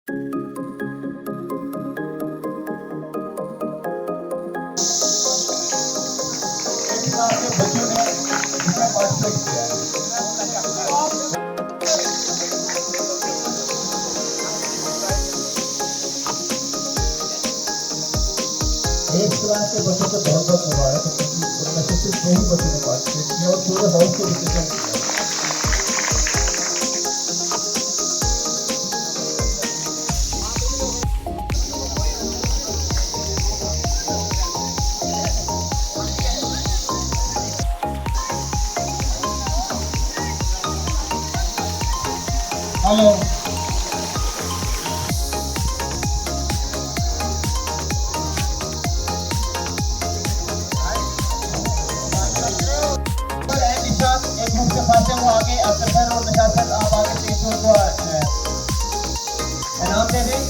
बच्चों ने इसमें पार्टिसिपेट किया है। एक क्लास के बच्चों को बहुत बहुत मुबारक है, क्योंकि उनमें से सिर्फ 2 ही बच्चों ने पार्टिसिपेट किया और पूरे हॉल के बच्चों ने किया। हेलो, एक ग्रुप के पास है वो आगे अफसर और निशासर आप आगे से उनको इनाम दे दें।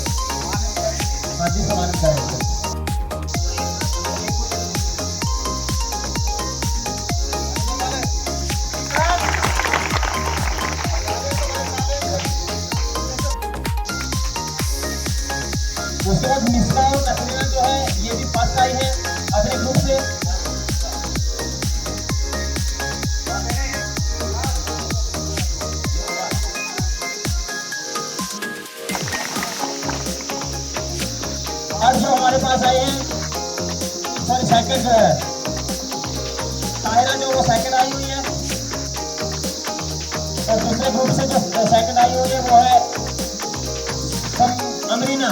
हाँ जी, सम्मानित करें। उसके बाद मिश्रा और नसरीना जो है ये भी फर्स्ट आई है अपने ग्रुप से। और जो हमारे पास आए हैं सॉरी सेकंड जो है ताहिरा, जो वो सेकंड आई हुई है। और दूसरे ग्रुप से जो सेकंड आई हुई है वो है अमरीना।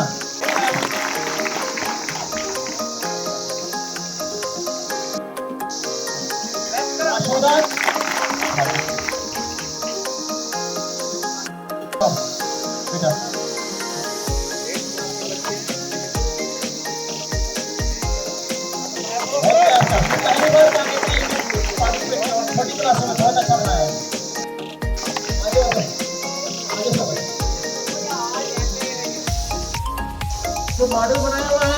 बेटा छोटी क्लासों में बहुत अच्छा बनाया है। जो मॉडल बनाया हुआ है